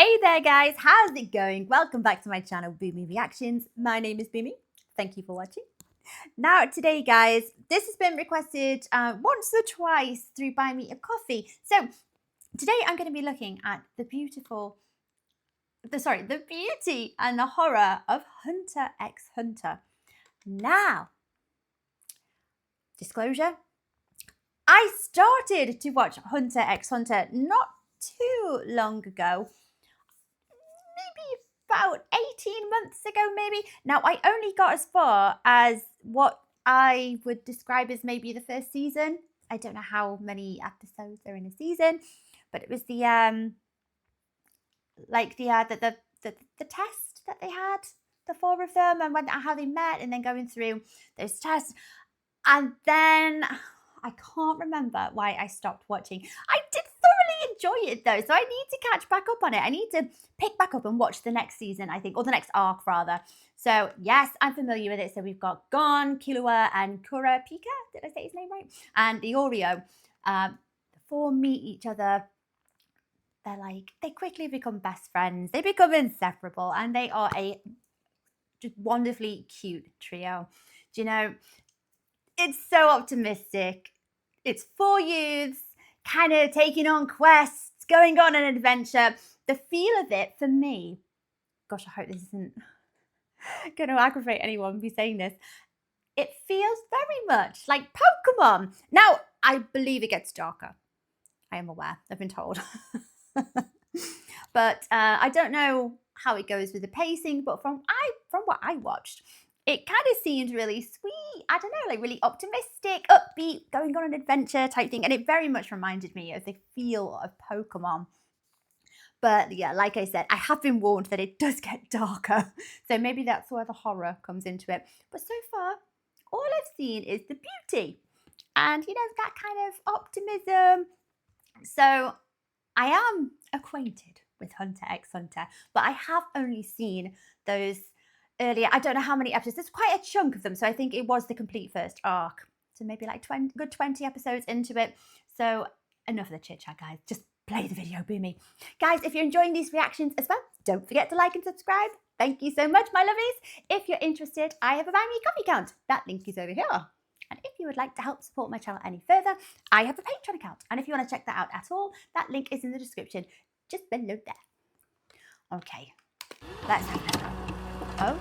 Hey there guys, how's it going? Welcome back to my channel, Boomy Reactions. My name is Boomy. Thank you for watching. Now today guys, this has been requested once or twice through Buy Me a Coffee. So today I'm going to be looking at the beauty and the horror of Hunter x Hunter. Now, disclosure, I started to watch Hunter x Hunter not too long ago. Maybe about 18 months ago, maybe. Now, I only got as far as what I would describe as maybe the first season. I don't know how many episodes are in a season, but it was the test that they had, the four of them, and how they met, and then going through those tests. And then I can't remember why I stopped watching. I did thoroughly enjoy it though, so I need to catch back up on it. I need to pick back up and watch the next season, I think, or the next arc rather. So yes, I'm familiar with it. So we've got Gon, Killua, and Kurapika. Did I say his name right? And the Oreo. The four meet each other. They quickly become best friends. They become inseparable, and they are a just wonderfully cute trio. Do you know? It's so optimistic. It's four youths kind of taking on quests, going on an adventure. The feel of it for me, gosh, I hope this isn't going to aggravate anyone be saying this. It feels very much like Pokemon. Now, I believe it gets darker. I am aware. I've been told. But I don't know how it goes with the pacing, but from what I watched, it kind of seemed really sweet. I don't know, like really optimistic, upbeat, going on an adventure type thing. And it very much reminded me of the feel of Pokemon. But yeah, like I said, I have been warned that it does get darker. So maybe that's where the horror comes into it. But so far, all I've seen is the beauty and, you know, that kind of optimism. So I am acquainted with Hunter x Hunter, but I have only seen those earlier. I don't know how many episodes. There's quite a chunk of them, so I think it was the complete first arc. So maybe like 20 episodes into it. So enough of the chit chat, guys. Just play the video, Boomy. Guys, if you're enjoying these reactions as well, don't forget to like and subscribe. Thank you so much, my lovelies. If you're interested, I have a Buy Me a Coffee account. That link is over here. And if you would like to help support my channel any further, I have a Patreon account. And if you want to check that out at all, that link is in the description just below there. Okay, let's have a look. Oh,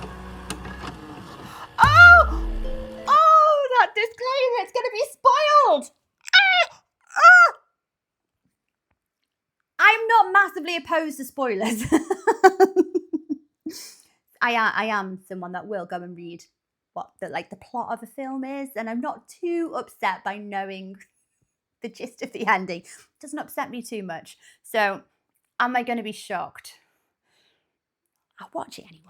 that disclaimer, it's going to be spoiled. I'm not massively opposed to spoilers. I am someone that will go and read what the plot of a film is, and I'm not too upset by knowing the gist of the ending. It doesn't upset me too much. So am I going to be shocked? I'll watch it anyway.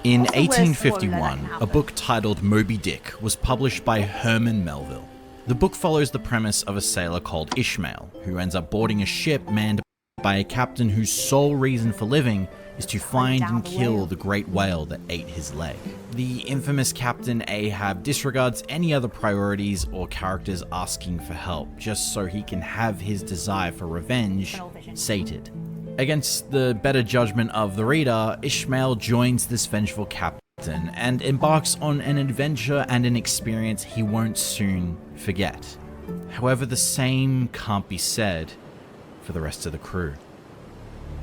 In 1851, a book titled Moby Dick was published by Herman Melville. The book follows the premise of a sailor called Ishmael, who ends up boarding a ship manned by a captain whose sole reason for living is to find and kill the great whale that ate his leg. The infamous Captain Ahab disregards any other priorities or characters asking for help, just so he can have his desire for revenge sated. Against the better judgment of the reader, Ishmael joins this vengeful captain and embarks on an adventure and an experience he won't soon forget. However, the same can't be said for the rest of the crew.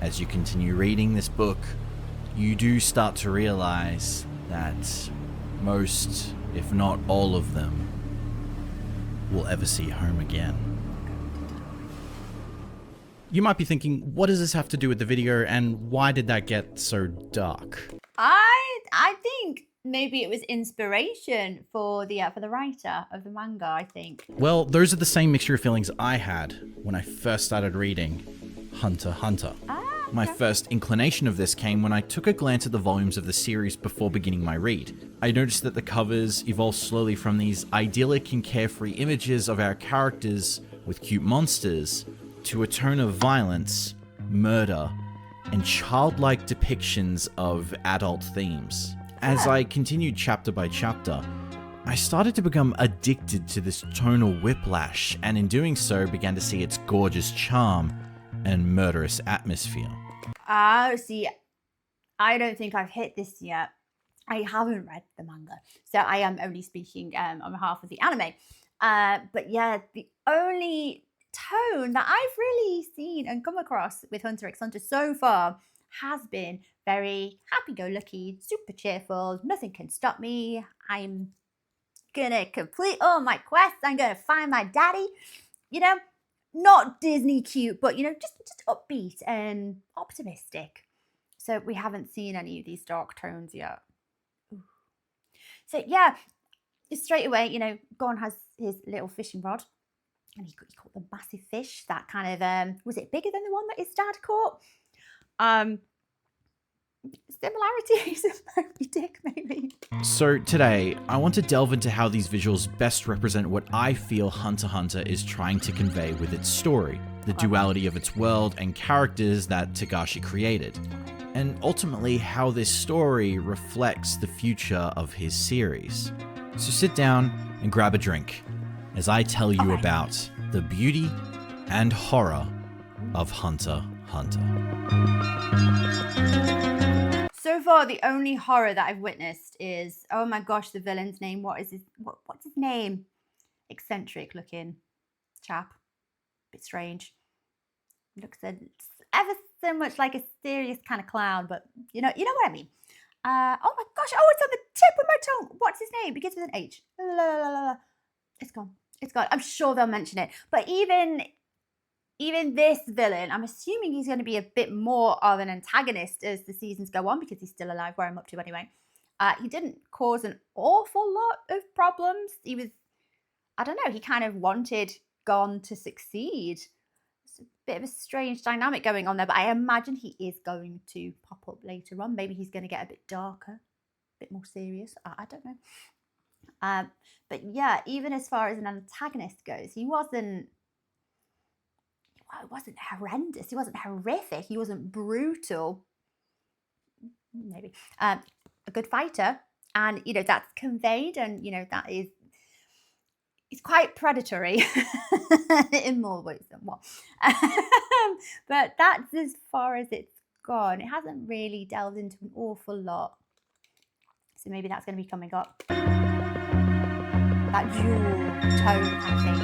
As you continue reading this book, you do start to realize that most, if not all of them, will ever see home again. You might be thinking, what does this have to do with the video, and why did that get so dark? I think maybe it was inspiration for the writer of the manga, I think. Well, those are the same mixture of feelings I had when I first started reading Hunter x Hunter. My first inclination of this came when I took a glance at the volumes of the series before beginning my read. I noticed that the covers evolved slowly from these idyllic and carefree images of our characters with cute monsters to a tone of violence, murder, and childlike depictions of adult themes. As I continued chapter by chapter, I started to become addicted to this tonal whiplash, and in doing so began to see its gorgeous charm and murderous atmosphere. See, I don't think I've hit this yet. I haven't read the manga, so I am only speaking on behalf of the anime. But yeah, the only tone that I've really seen and come across with Hunter x Hunter so far has been very happy-go-lucky, super cheerful, nothing can stop me. I'm gonna complete all my quests. I'm gonna find my daddy. You know, not Disney cute, but just upbeat and optimistic. So we haven't seen any of these dark tones yet. Ooh. So yeah, straight away, Gon has his little fishing rod, and he caught the massive fish that kind of was it bigger than the one that his dad caught? Similarities of Moby Dick, maybe. So today, I want to delve into how these visuals best represent what I feel Hunter x Hunter is trying to convey with its story, the duality of its world and characters that Togashi created, and ultimately how this story reflects the future of his series. So sit down and grab a drink as I tell you about the beauty and horror of Hunter x Hunter. So far, the only horror that I've witnessed is, oh my gosh, the villain's name. What's his name? Eccentric looking chap. Bit strange. Looks ever so much like a serious kind of clown, but you know what I mean. Oh my gosh, it's on the tip of my tongue. What's his name? Begins with an H. It's gone. It's gone. I'm sure they'll mention it. But even this villain, I'm assuming he's going to be a bit more of an antagonist as the seasons go on, because he's still alive, where I'm up to anyway. He didn't cause an awful lot of problems. He was, I don't know, he kind of wanted Gon to succeed. It's a bit of a strange dynamic going on there, but I imagine he is going to pop up later on. Maybe he's going to get a bit darker, a bit more serious. I don't know. But yeah, even as far as an antagonist goes, he wasn't horrendous. He wasn't horrific. He wasn't brutal. Maybe a good fighter, and that's conveyed, and that is. It's quite predatory in more ways than one. But that's as far as it's gone. It hasn't really delved into an awful lot. So maybe that's going to be coming up. That dual tone kind of thing.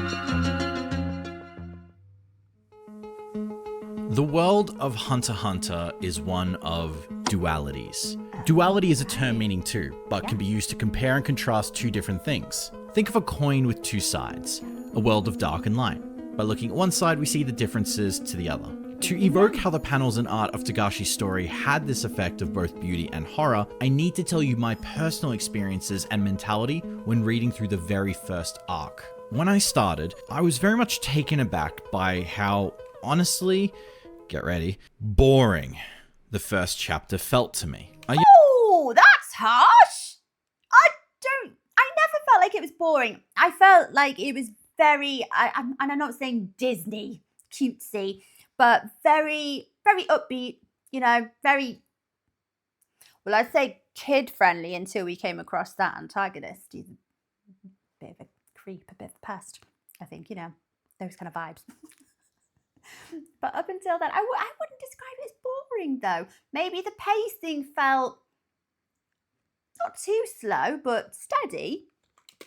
The world of Hunter x Hunter is one of dualities. Duality is a term meaning two, but can be used to compare and contrast two different things. Think of a coin with two sides, a world of dark and light. By looking at one side, we see the differences to the other. To evoke how the panels and art of Togashi's story had this effect of both beauty and horror, I need to tell you my personal experiences and mentality when reading through the very first arc. When I started, I was very much taken aback by how, honestly, get ready, boring the first chapter felt to me. Oh, that's harsh. I never felt like it was boring. I felt like it was very, and I'm not saying Disney cutesy, but very, very upbeat, very, well, I'd say kid friendly until we came across that antagonist. He's a bit of a creep, a bit of a pest, I think, those kind of vibes. But up until then, I wouldn't describe it as boring, though. Maybe the pacing felt not too slow, but steady.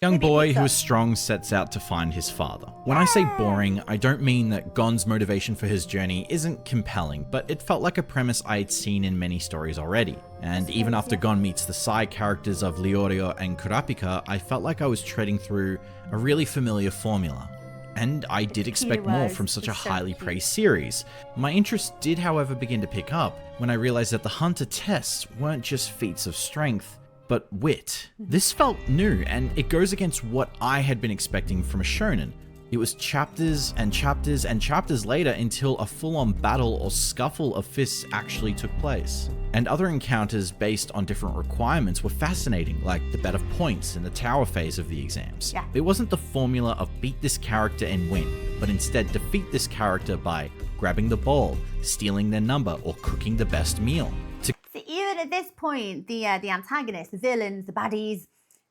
Young boy who is strong sets out to find his father. When I say boring, I don't mean that Gon's motivation for his journey isn't compelling, but it felt like a premise I had seen in many stories already. And even after Gon meets the side characters of Leorio and Kurapika, I felt like I was treading through a really familiar formula. And I did expect more from such a highly praised series. My interest did, however, begin to pick up when I realized that the Hunter tests weren't just feats of strength, but wit. This felt new, and it goes against what I had been expecting from a shonen. It was chapters and chapters and chapters later until a full-on battle or scuffle of fists actually took place. And other encounters based on different requirements were fascinating, like the bet of points in the tower phase of the exams. It wasn't the formula of beat this character and win, but instead defeat this character by grabbing the ball, stealing their number, or cooking the best meal. So even at this point, the antagonists, the villains, the baddies,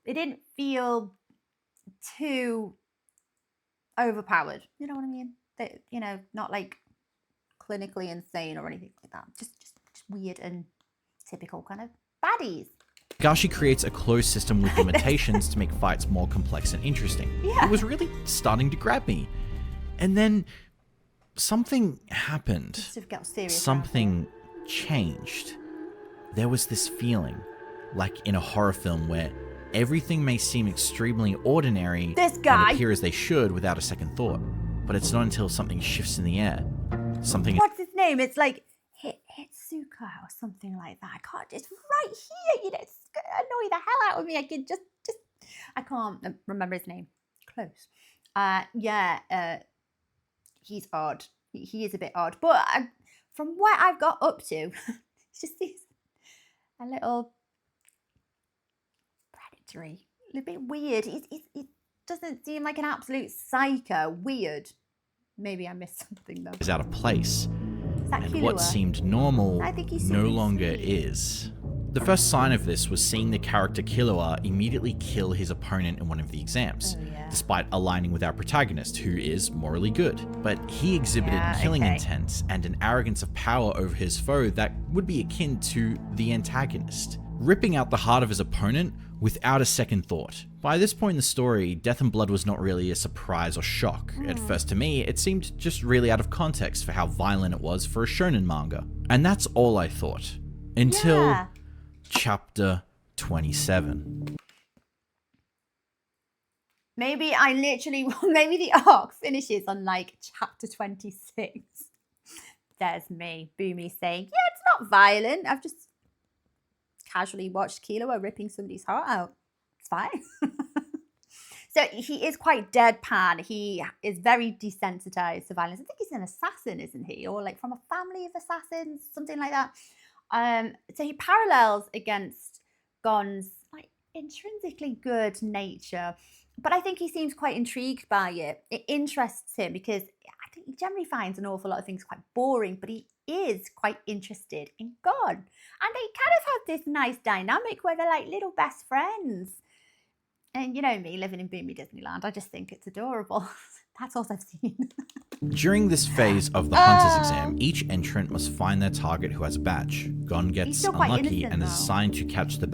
they didn't feel too overpowered. You know what I mean? They, not like clinically insane or anything like that. Just weird and typical kind of baddies. Togashi creates a closed system with limitations to make fights more complex and interesting. Yeah. It was really starting to grab me. And then something happened. Something changed. There was this feeling, like in a horror film where everything may seem extremely ordinary and appear as they should without a second thought. But it's not until something shifts in the air. What's his name? It's like Hitsuka or something like that. I can't. It's right here. You know, it's gonna annoy the hell out of me. I can just. I can't remember his name. Close. He's odd. He is a bit odd. But from where I've got up to, it's just a little predatory, a little bit weird. It doesn't seem like an absolute psycho. Weird. Maybe I missed something though. Is out of place. And Killua? what seemed normal I think he's no longer is. The first sign of this was seeing the character Killua immediately kill his opponent in one of the exams, despite aligning with our protagonist, who is morally good. But he exhibited killing intent and an arrogance of power over his foe that would be akin to the antagonist, ripping out the heart of his opponent without a second thought. By this point in the story, death and blood was not really a surprise or shock. At first to me, it seemed just really out of context for how violent it was for a shonen manga. And that's all I thought. Until chapter 27. Maybe the arc finishes on like chapter 26. There's me, Boomy, saying, yeah, it's not violent. I've just casually watched Killua ripping somebody's heart out. It's fine. So he is quite deadpan. He is very desensitized to violence. I think he's an assassin, isn't he? Or like from a family of assassins, something like that. So he parallels against Gon's like intrinsically good nature. But I think he seems quite intrigued by it. It interests him because I think he generally finds an awful lot of things quite boring, but he is quite interested in Gon. And they kind of have this nice dynamic where they're like little best friends. And you know me, living in Boomy Disneyland, I just think it's adorable. That's all I've seen. During this phase of the Hunter's exam, each entrant must find their target who has a badge. Gon gets unlucky and is assigned to catch the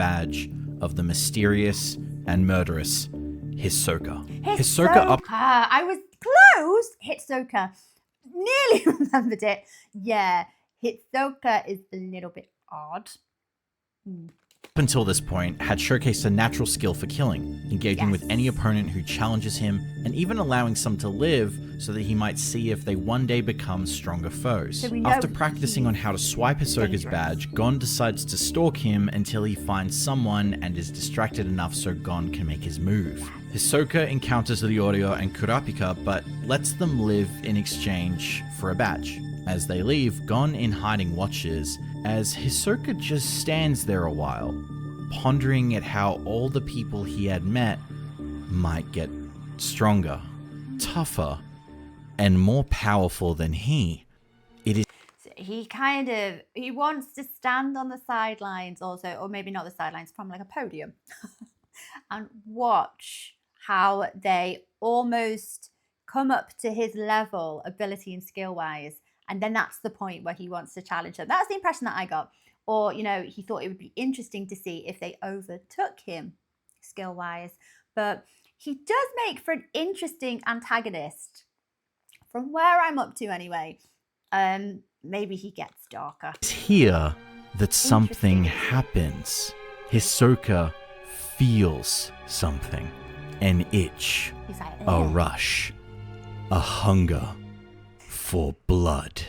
of the mysterious and murderous Hisoka. I was close. Hisoka. Nearly remembered it. Yeah, Hisoka is a little bit odd. Up until this point, had showcased a natural skill for killing, engaging with any opponent who challenges him, and even allowing some to live so that he might see if they one day become stronger foes. So after practicing on how to swipe Hisoka's badge, Gon decides to stalk him until he finds someone and is distracted enough so Gon can make his move. Hisoka encounters Ryorio and Kurapika, but lets them live in exchange for a badge. As they leave, Gon in hiding watches, as Hisoka just stands there a while, pondering at how all the people he had met might get stronger, tougher, and more powerful than he. He wants to stand on the sidelines also, or maybe not the sidelines, from like a podium, and watch how they almost come up to his level, ability and skill-wise. And then that's the point where he wants to challenge them. That's the impression that I got. Or, you know, he thought it would be interesting to see if they overtook him skill-wise. But he does make for an interesting antagonist. From where I'm up to anyway. Maybe he gets darker. It's here that something happens. Hisoka feels something. An itch. A rush. A hunger. For blood.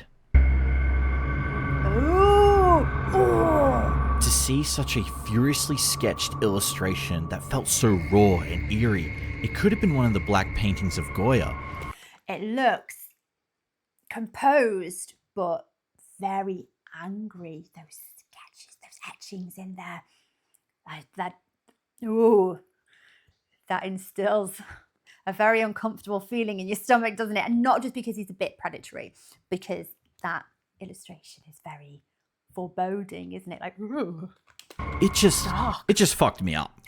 To see such a furiously sketched illustration that felt so raw and eerie, it could have been one of the black paintings of Goya. It looks composed, but very angry. Those sketches, those etchings in there, like that. Ooh, that instills a very uncomfortable feeling in your stomach, doesn't it? And not just because he's a bit predatory, because that illustration is very foreboding, isn't it? Like, ooh. It just fucked me up.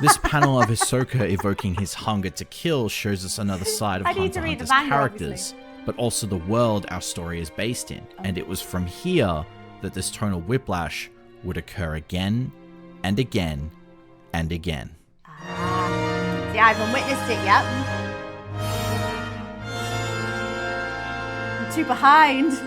This panel of Hisoka evoking his hunger to kill shows us another side of Hunter x Hunter's characters, but also the world our story is based in. And it was from here that this tonal whiplash would occur again and again and again. See, I haven't witnessed it yet. I'm too behind.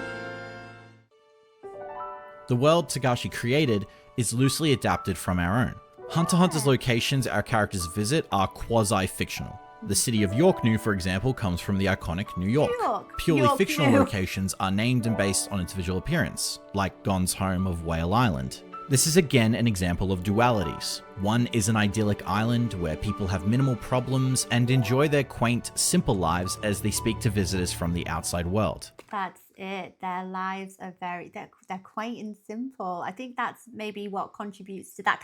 The world Togashi created is loosely adapted from our own. Hunter x Hunter's locations our characters visit are quasi-fictional. The city of York, for example, comes from the iconic New York. Purely fictional locations are named and based on its visual appearance, like Gon's home of Whale Island. This is again an example of dualities. One is an idyllic island where people have minimal problems and enjoy their quaint, simple lives as they speak to visitors from the outside world. That's it. Their lives are they're quaint and simple. I think that's maybe what contributes to that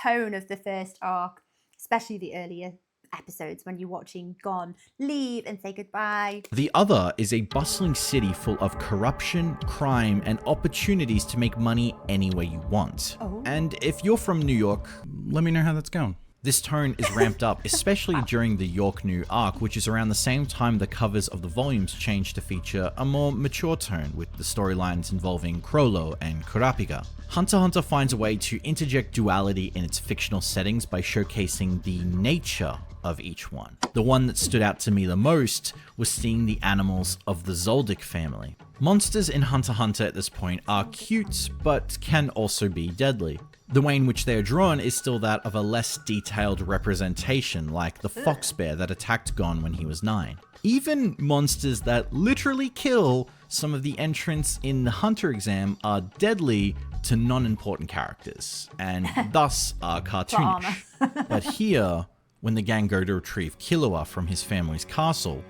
tone of the first arc, especially the earlier episodes when you're watching Gon leave and say goodbye. The other is a bustling city full of corruption, crime, and opportunities to make money any way you want. And if you're from New York, let me know how that's going. This tone is ramped up, especially during the York New arc, which is around the same time the covers of the volumes change to feature a more mature tone with the storylines involving Crollo and Kurapika. Hunter x Hunter finds a way to interject duality in its fictional settings by showcasing the nature of each one. The one that stood out to me the most was seeing the animals of the Zoldyck family. Monsters in Hunter x Hunter at this point are cute, but can also be deadly. The way in which they are drawn is still that of a less detailed representation, like the fox bear that attacked Gon when he was 9. Even monsters that literally kill some of the entrants in the Hunter exam are deadly to non-important characters, and thus are cartoonish. But here, when the gang go to retrieve Killua from his family's castle,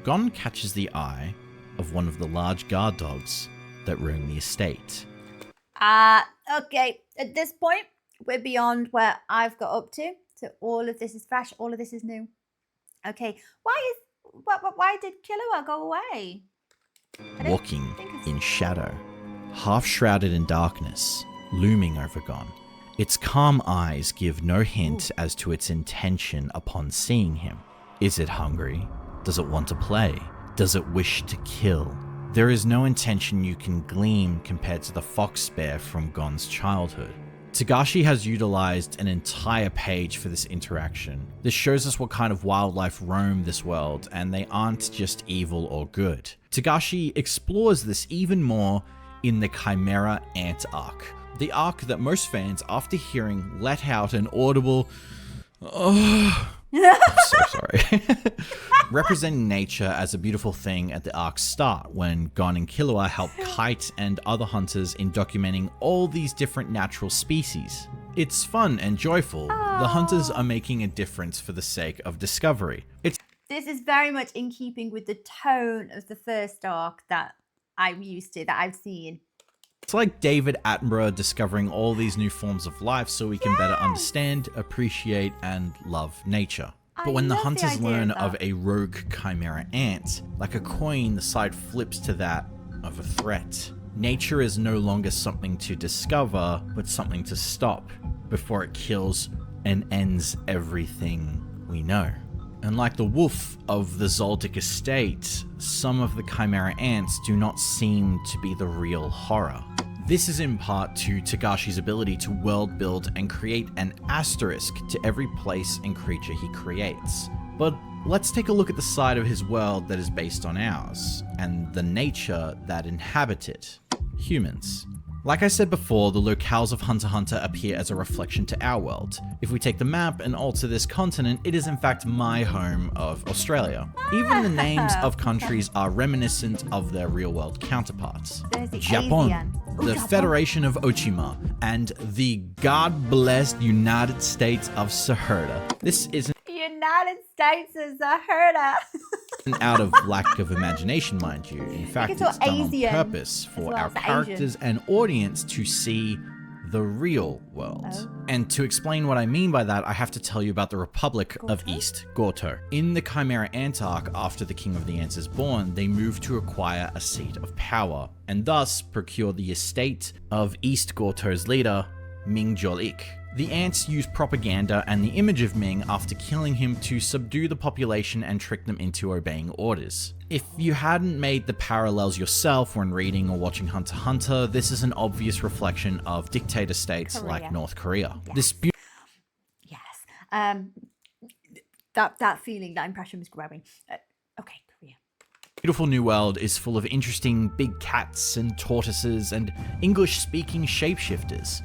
Gon catches the eye of one of the large guard dogs that roam the estate. Okay, at this point, we're beyond where I've got up to. So all of this is fresh, all of this is new. Okay, why did Killua go away? Walking in shadow, half shrouded in darkness, looming over Gon. Its calm eyes give no hint as to its intention upon seeing him. Is it hungry? Does it want to play? Does it wish to kill? There is no intention you can glean compared to the fox bear from Gon's childhood. Togashi has utilized an entire page for this interaction. This shows us what kind of wildlife roam this world, and they aren't just evil or good. Togashi explores this even more in the Chimera Ant arc. The arc that most fans, after hearing, let out an audible I'm so sorry. Representing nature as a beautiful thing at the arc's start, when Gon and Killua help Kite and other hunters in documenting all these different natural species. It's fun and joyful. The hunters are making a difference for the sake of discovery. This is very much in keeping with the tone of the first arc that I'm used to, that I've seen. It's like David Attenborough discovering all these new forms of life so we can better understand, appreciate, and love nature. But when the hunters learn of a rogue chimera ant, like a coin, the side flips to that of a threat. Nature is no longer something to discover, but something to stop before it kills and ends everything we know. And like the wolf of the Zoldyck estate, some of the chimera ants do not seem to be the real horror. This is in part to Togashi's ability to world build and create an asterisk to every place and creature he creates. But let's take a look at the side of his world that is based on ours, and the nature that inhabit it: humans. Like I said before, the locales of Hunter x Hunter appear as a reflection to our world. If we take the map and alter this continent, it is in fact my home of Australia. Even the names of countries are reminiscent of their real-world counterparts. Japan, the Federation of Ochima, and the God-blessed United States of Saherda. This isn't United States of Saherda. out of lack of imagination, mind you. In fact, it's done on purpose for our characters and audience to see the real world. And to explain what I mean by that, I have to tell you about the Republic of East Gorto. In the Chimera Ant arc, after the King of the Ants is born, they move to acquire a seat of power, and thus procure the estate of East Gorto's leader, Ming Jol-ik. The ants use propaganda and the image of Ming after killing him to subdue the population and trick them into obeying orders. If you hadn't made the parallels yourself when reading or watching Hunter x Hunter, this is an obvious reflection of dictator states like North Korea. Yes. That feeling, that impression was growing. Okay, Korea. Beautiful new world is full of interesting big cats and tortoises and English-speaking shapeshifters,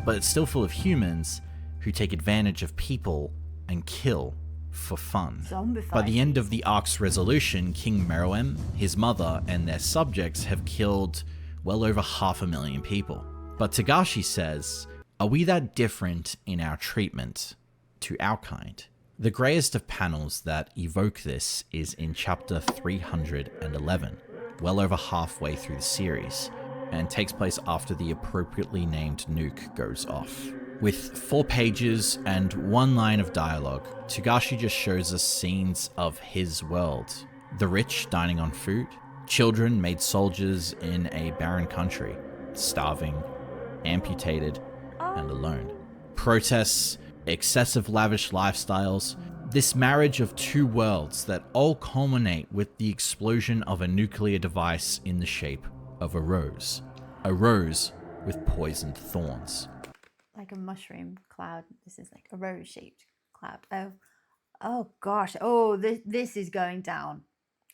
but it's still full of humans who take advantage of people and kill for fun. By the end of the arc's resolution, King Meruem, his mother, and their subjects have killed well over 500,000 people. But Togashi says, are we that different in our treatment to our kind? The greyest of panels that evoke this is in chapter 311, well over halfway through the series, and takes place after the appropriately named nuke goes off. With 4 pages and 1 line of dialogue, Togashi just shows us scenes of his world. The rich dining on food, children made soldiers in a barren country, starving, amputated, and alone. Protests, excessive lavish lifestyles, this marriage of 2 worlds that all culminate with the explosion of a nuclear device in the shape of a rose. A rose with poisoned thorns. Like a mushroom cloud. This is like a rose-shaped cloud. Oh gosh. Oh, this is going down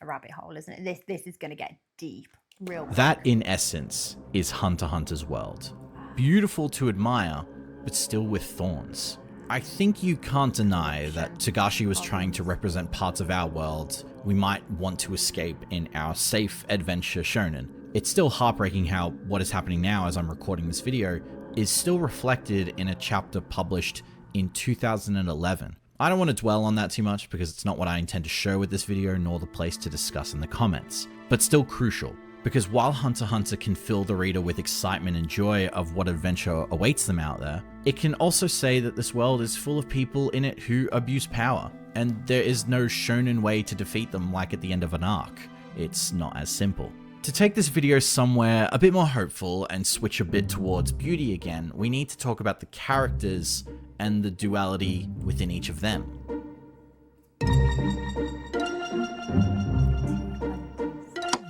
a rabbit hole, isn't it? This is going to get deep real quick. That, in essence, is Hunter x Hunter's world. Beautiful to admire, but still with thorns. I think you can't deny that Togashi was trying to represent parts of our world we might want to escape in our safe adventure shonen. It's still heartbreaking how what is happening now as I'm recording this video is still reflected in a chapter published in 2011. I don't want to dwell on that too much because it's not what I intend to show with this video nor the place to discuss in the comments, but still crucial. Because while Hunter x Hunter can fill the reader with excitement and joy of what adventure awaits them out there, it can also say that this world is full of people in it who abuse power, and there is no shonen way to defeat them like at the end of an arc. It's not as simple. To take this video somewhere a bit more hopeful and switch a bit towards beauty again, we need to talk about the characters and the duality within each of them.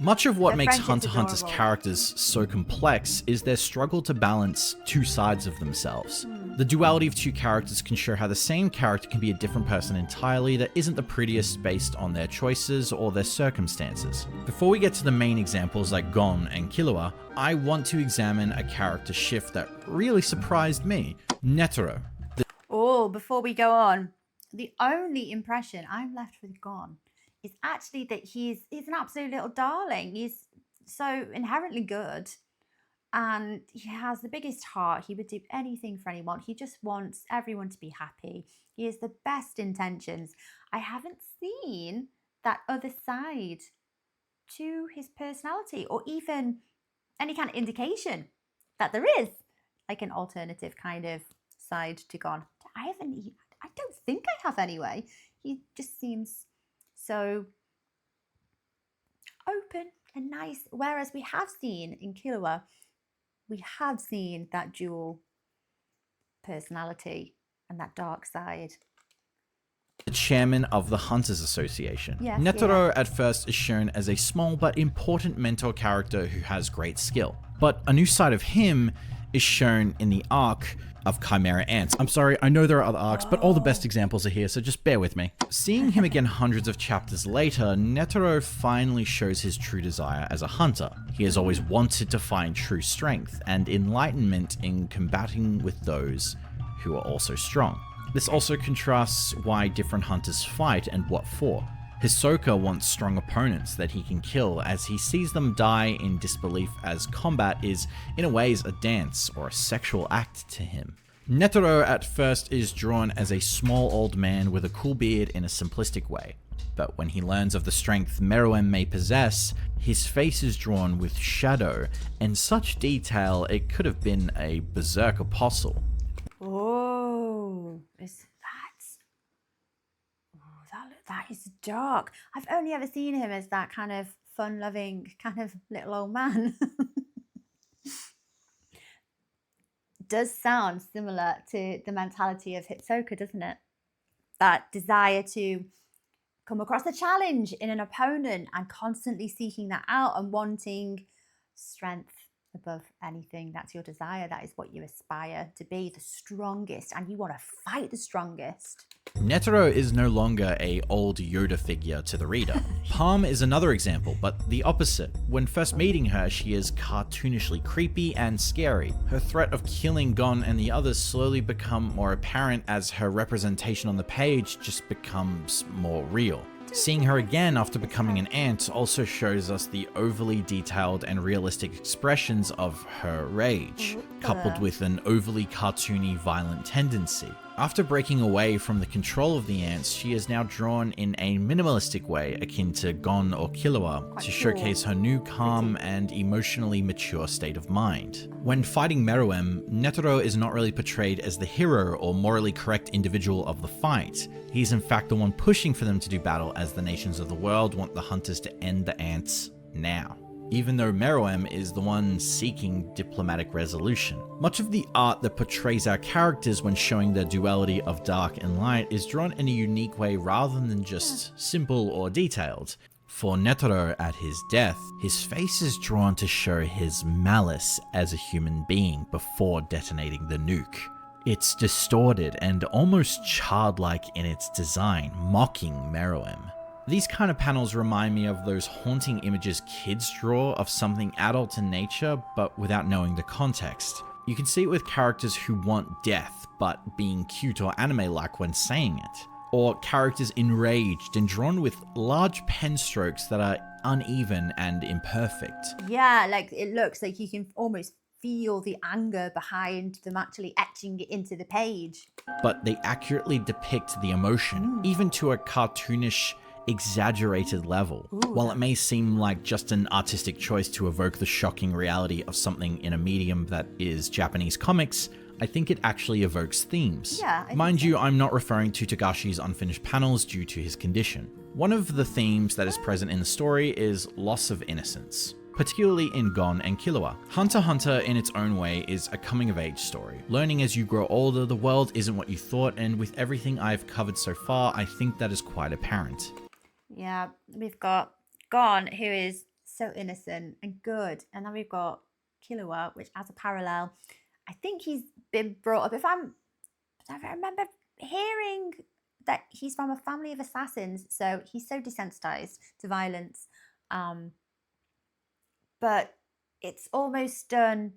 Much of what makes Hunter x Hunter's characters so complex is their struggle to balance 2 sides of themselves. The duality of 2 characters can show how the same character can be a different person entirely that isn't the prettiest based on their choices or their circumstances. Before we get to the main examples like Gon and Killua, I want to examine a character shift that really surprised me. Netero. Before we go on, the only impression I'm left with Gon is actually that he's an absolute little darling. He's so inherently good and he has the biggest heart. He would do anything for anyone. He just wants everyone to be happy. He has the best intentions. I haven't seen that other side to his personality or even any kind of indication that there is like an alternative kind of side to Gon. I don't think I have anyway. He just seems so open and nice. Whereas we have seen in Killua, we have seen that dual personality and that dark side. The chairman of the Hunters Association. Netero at first is shown as a small but important mentor character who has great skill. But a new side of him is shown in the arc of Chimera Ants. I'm sorry, I know there are other arcs, but all the best examples are here, so just bear with me. Seeing him again hundreds of chapters later, Netero finally shows his true desire as a hunter. He has always wanted to find true strength and enlightenment in combating with those who are also strong. This also contrasts why different hunters fight and what for. Hisoka wants strong opponents that he can kill as he sees them die in disbelief as combat is, in a ways, a dance or a sexual act to him. Netero at first is drawn as a small old man with a cool beard in a simplistic way, but when he learns of the strength Meruem may possess, his face is drawn with shadow and such detail it could have been a berserk apostle. Oh, that is dark. I've only ever seen him as that kind of fun-loving kind of little old man. does sound similar to the mentality of Hitsoka, doesn't it? That desire to come across a challenge in an opponent and constantly seeking that out and wanting strength above anything. That's your desire. That is what you aspire to be, the strongest, and you want to fight the strongest. Netero is no longer a old Yoda figure to the reader. Palm is another example, but the opposite. When first meeting her, she is cartoonishly creepy and scary. Her threat of killing Gon and the others slowly become more apparent as her representation on the page just becomes more real. Seeing her again after becoming an ant also shows us the overly detailed and realistic expressions of her rage, coupled with an overly cartoony violent tendency. After breaking away from the control of the ants, she is now drawn in a minimalistic way akin to Gon or Killua to showcase her new calm and emotionally mature state of mind. When fighting Meruem, Netero is not really portrayed as the hero or morally correct individual of the fight. He's in fact the one pushing for them to do battle, as the nations of the world want the hunters to end the ants now, even though Meruem is the one seeking diplomatic resolution. Much of the art that portrays our characters when showing the duality of dark and light is drawn in a unique way rather than just simple or detailed. For Netero at his death, his face is drawn to show his malice as a human being before detonating the nuke. It's distorted and almost childlike in its design, mocking Meruem. These kind of panels remind me of those haunting images kids draw of something adult in nature, but without knowing the context. You can see it with characters who want death, but being cute or anime-like when saying it. Or characters enraged and drawn with large pen strokes that are uneven and imperfect. Yeah, like it looks like you can almost feel the anger behind them actually etching it into the page. But they accurately depict the emotion, even to a cartoonish, exaggerated level. While it may seem like just an artistic choice to evoke the shocking reality of something in a medium that is Japanese comics, I think it actually evokes themes. Yeah, Mind you, I'm not referring to Togashi's unfinished panels due to his condition. One of the themes that is present in the story is loss of innocence, particularly in Gon and Killua. Hunter x Hunter in its own way is a coming-of-age story. Learning as you grow older, the world isn't what you thought, and with everything I've covered so far, I think that is quite apparent. Yeah, we've got Gon, who is so innocent and good, and then we've got Killua, which as a parallel, I think he's been brought up, if I remember hearing that he's from a family of assassins, so he's so desensitized to violence. But it's almost done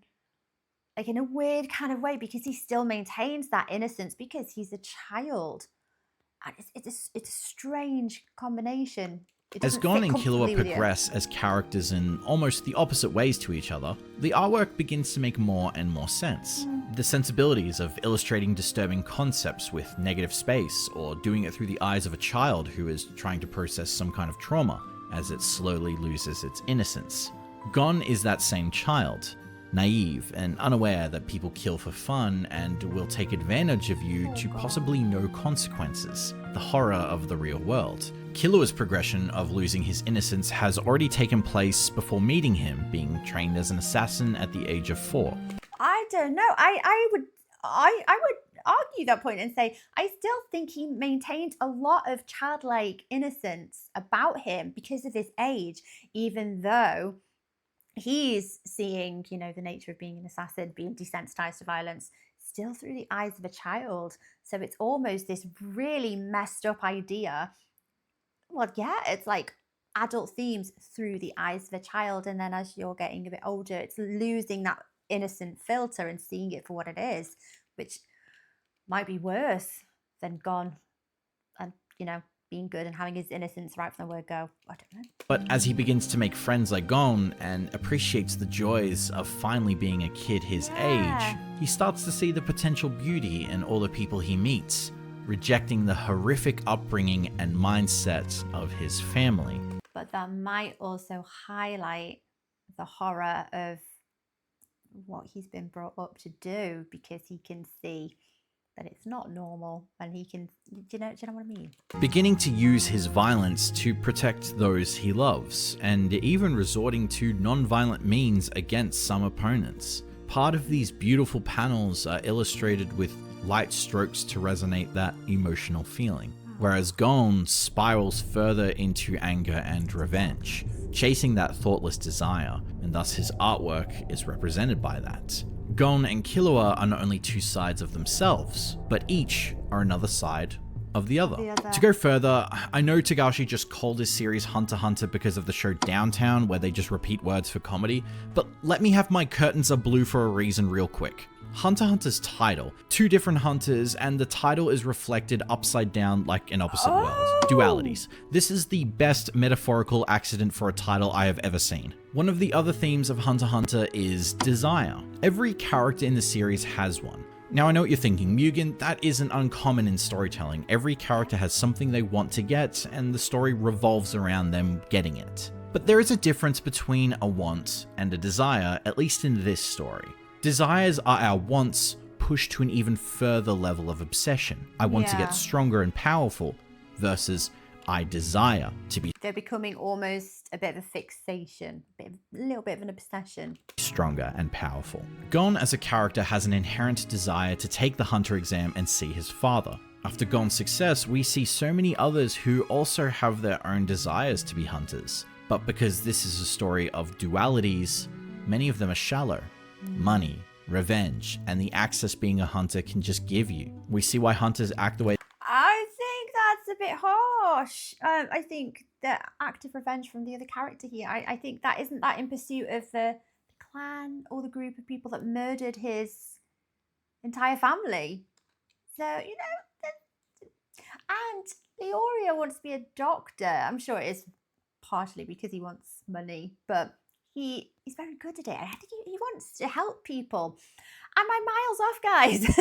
like in a weird kind of way because he still maintains that innocence because he's a child. And it's a strange combination. As Gon and Killua progress as characters in almost the opposite ways to each other, the artwork begins to make more and more sense. The sensibilities of illustrating disturbing concepts with negative space, or doing it through the eyes of a child who is trying to process some kind of trauma as it slowly loses its innocence. Gon is that same child, naive and unaware that people kill for fun and will take advantage of you to possibly no consequences, the horror of the real world. Killua's progression of losing his innocence has already taken place before meeting him, being trained as an assassin at the age of 4. I don't know. I would argue that point and say I still think he maintained a lot of childlike innocence about him because of his age, even though he's seeing, you know, the nature of being an assassin, being desensitized to violence, still through the eyes of a child. So it's almost this really messed up idea. Well, yeah, it's like adult themes through the eyes of a child. And then as you're getting a bit older, it's losing that innocent filter and seeing it for what it is, which might be worse than Gon and, you know, being good and having his innocence right from the word go. I don't know. But as he begins to make friends like Gon and appreciates the joys of finally being a kid his age, he starts to see the potential beauty in all the people he meets, rejecting the horrific upbringing and mindset of his family. But that might also highlight the horror of what he's been brought up to do, because he can see that it's not normal, and he can, do you know what I mean? Beginning to use his violence to protect those he loves, and even resorting to non-violent means against some opponents. Part of these beautiful panels are illustrated with light strokes to resonate that emotional feeling, whereas Gon spirals further into anger and revenge, chasing that thoughtless desire, and thus his artwork is represented by that. Gon and Killua are not only two sides of themselves, but each are another side of the other. To go further, I know Togashi just called his series Hunter x Hunter because of the show Downtown, where they just repeat words for comedy, but let me have my curtains are blue for a reason real quick. Hunter x Hunter's title, two different hunters, and the title is reflected upside down like in opposite worlds. Dualities. This is the best metaphorical accident for a title I have ever seen. One of the other themes of Hunter x Hunter is desire. Every character in the series has one. Now I know what you're thinking, Mugen, that isn't uncommon in storytelling. Every character has something they want to get, and the story revolves around them getting it. But there is a difference between a want and a desire, at least in this story. Desires are our wants pushed to an even further level of obsession. I want to get stronger and powerful, versus I desire to be. They're becoming almost a bit of a fixation, a little bit of an obsession. Stronger and powerful. Gon as a character has an inherent desire to take the hunter exam and see his father. After Gon's success, we see so many others who also have their own desires to be hunters. But because this is a story of dualities, many of them are shallow. Money, revenge, and the access being a hunter can just give you. We see why hunters act the way. I think that's a bit harsh. I think the act of revenge from the other character here, I think that isn't that in pursuit of the clan or the group of people that murdered his entire family. So, you know, and Leorio wants to be a doctor. I'm sure it is partially because he wants money, but he's very good at it. I think he wants to help people. Am I miles off, guys?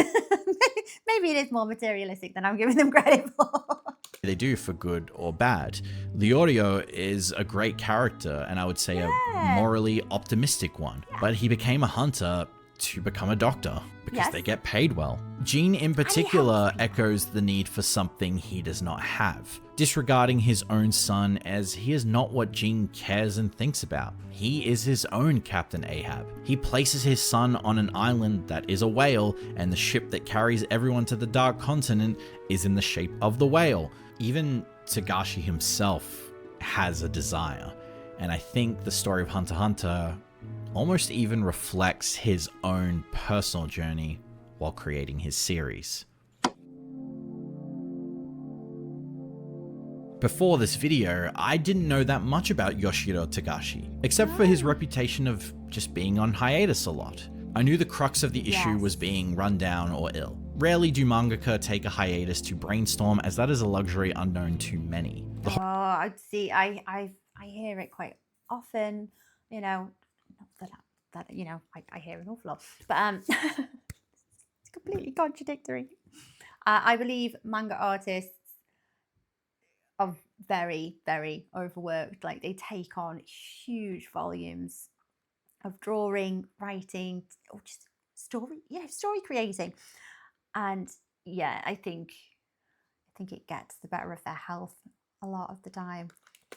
Maybe it is more materialistic than I'm giving them credit for. They do for good or bad. Leorio is a great character, and I would say a morally optimistic one. But he became a hunter to become a doctor because they get paid well. Jean in particular echoes the need for something he does not have, disregarding his own son as he is not what Jean cares and thinks about. He is his own Captain Ahab. He places his son on an island that is a whale, and the ship that carries everyone to the Dark Continent is in the shape of the whale. Even Togashi himself has a desire, and I think the story of Hunter x Hunter almost even reflects his own personal journey while creating his series. Before this video, I didn't know that much about Yoshiro Togashi, except for his reputation of just being on hiatus a lot. I knew the crux of the issue was being run down or ill. Rarely do mangaka take a hiatus to brainstorm, as that is a luxury unknown to many. I'd see. I hear it quite often, you know. That you know, I hear an awful lot, but it's completely contradictory. I believe manga artists are very, very overworked. Like, they take on huge volumes of drawing, writing, or just story creating, and I think it gets the better of their health a lot of the time.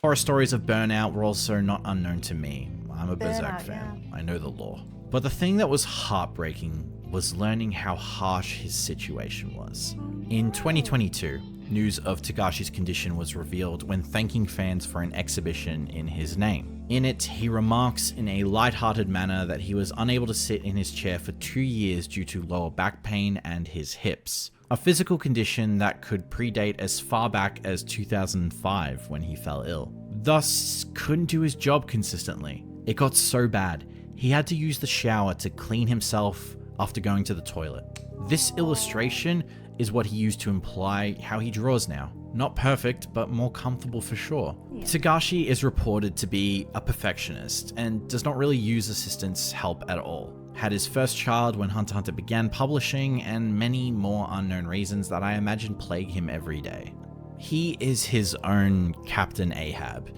Horror stories of burnout were also not unknown to me. I'm a Berserk fan. I know the lore. But the thing that was heartbreaking was learning how harsh his situation was. In 2022, news of Togashi's condition was revealed when thanking fans for an exhibition in his name. In it, he remarks in a light-hearted manner that he was unable to sit in his chair for 2 years due to lower back pain and his hips. A physical condition that could predate as far back as 2005 when he fell ill. Thus, couldn't do his job consistently. It got so bad, he had to use the shower to clean himself after going to the toilet. This illustration is what he used to imply how he draws now. Not perfect, but more comfortable for sure. Togashi is reported to be a perfectionist and does not really use assistant's help at all. Had his first child when Hunter x Hunter began publishing, and many more unknown reasons that I imagine plague him every day. He is his own Captain Ahab,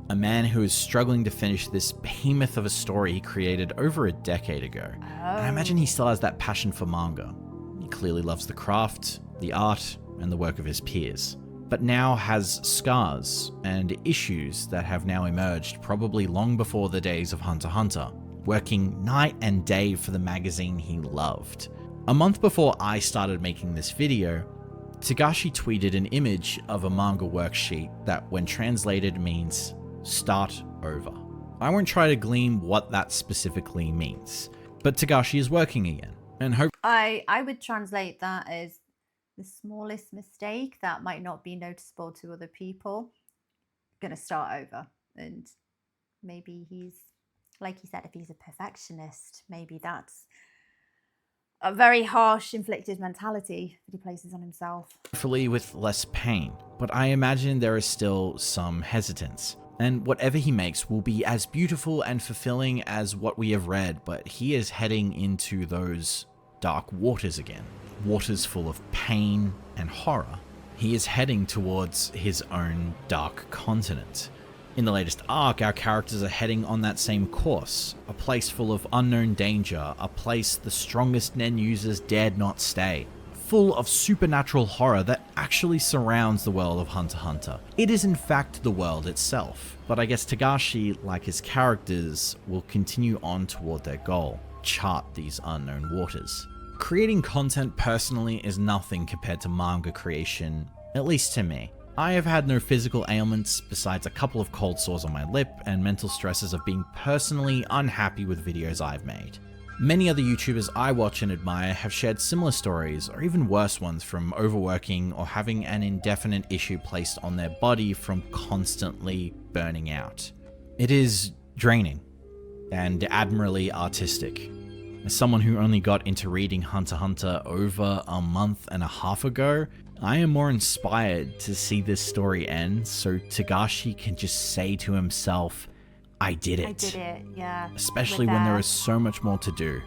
a man who is struggling to finish this behemoth of a story he created over a decade ago. And I imagine he still has that passion for manga. He clearly loves the craft, the art, and the work of his peers, but now has scars and issues that have now emerged probably long before the days of Hunter x Hunter. working night and day for the magazine he loved. A month before I started making this video, Togashi tweeted an image of a manga worksheet that, when translated, means start over. I won't try to glean what that specifically means, but Togashi is working again, and hope I would translate that as the smallest mistake that might not be noticeable to other people, gonna start over. And maybe he's, like you said, if he's a perfectionist, maybe that's a very harsh, inflicted mentality that he places on himself. hopefully with less pain, but I imagine there is still some hesitance. And whatever he makes will be as beautiful and fulfilling as what we have read, but he is heading into those dark waters again. Waters full of pain and horror. He is heading towards his own dark continent. In the latest arc, our characters are heading on that same course. A place full of unknown danger, a place the strongest Nen users dared not stay. Full of supernatural horror that actually surrounds the world of Hunter x Hunter. It is in fact the world itself. But I guess Togashi, like his characters, will continue on toward their goal. Chart these unknown waters. Creating content personally is nothing compared to manga creation, at least to me. I have had no physical ailments besides a couple of cold sores on my lip and mental stresses of being personally unhappy with videos I've made. Many other YouTubers I watch and admire have shared similar stories, or even worse ones, from overworking or having an indefinite issue placed on their body from constantly burning out. It is draining and admirably artistic. As someone who only got into reading Hunter x Hunter over a month and a half ago, I am more inspired to see this story end so Togashi can just say to himself, I did it. I did it, yeah. Especially when there is so much more to do.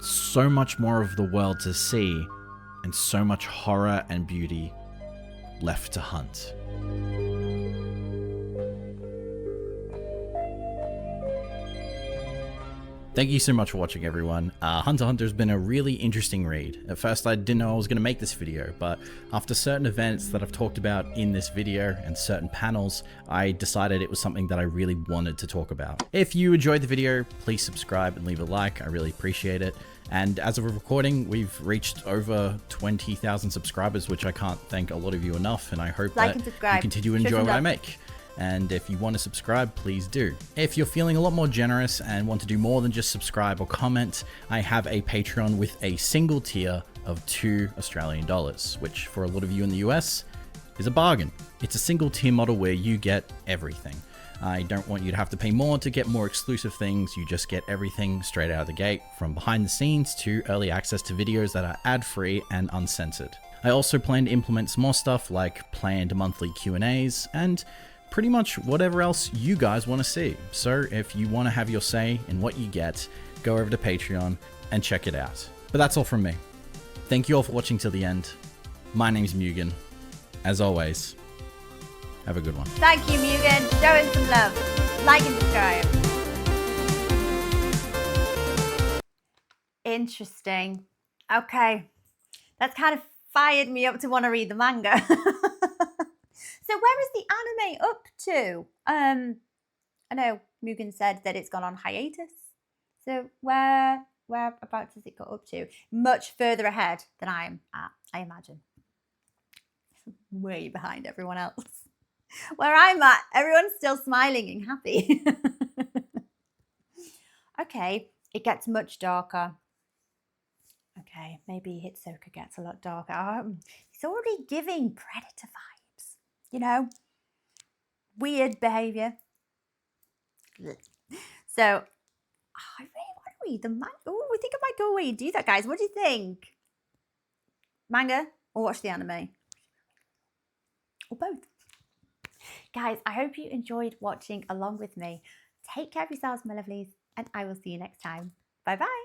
So much more of the world to see, and so much horror and beauty left to hunt. Thank you so much for watching, everyone. Hunter x Hunter has been a really interesting read. At first I didn't know I was going to make this video, but after certain events that I've talked about in this video and certain panels, I decided it was something that I really wanted to talk about. If you enjoyed the video, please subscribe and leave a like. I really appreciate it. And as of recording, we've reached over 20,000 subscribers, which I can't thank a lot of you enough, and I hope that you continue to enjoy what I make. And if you want to subscribe, please do. If you're feeling a lot more generous and want to do more than just subscribe or comment, I have a Patreon with a single tier of $2 Australian, which for a lot of you in the US is a bargain. It's a single tier model where you get everything. I don't want you to have to pay more to get more exclusive things. You just get everything straight out of the gate, from behind the scenes to early access to videos that are ad-free and uncensored. I also plan to implement some more stuff like planned monthly Q&As and pretty much whatever else you guys want to see. So if you want to have your say in what you get, go over to Patreon and check it out. But that's all from me. Thank you all for watching till the end. My name's Mugen. As always, have a good one. Thank you, Mugen. Show him some love. Like and subscribe. Interesting. Okay. That's kind of fired me up to want to read the manga. So where is the anime up to? I know Mugen said that it's gone on hiatus. So whereabouts does it go up to? Much further ahead than I am at, I imagine. Way behind everyone else. Where I'm at, everyone's still smiling and happy. Okay, it gets much darker. Okay, maybe Hitsoka gets a lot darker. It's already giving Predator vibes. You know, weird behavior. So, I really want to read the manga. Oh, I think I might go away and do that, guys. What do you think? Manga or watch the anime? Or both? Guys, I hope you enjoyed watching along with me. Take care of yourselves, my lovelies, and I will see you next time. Bye-bye.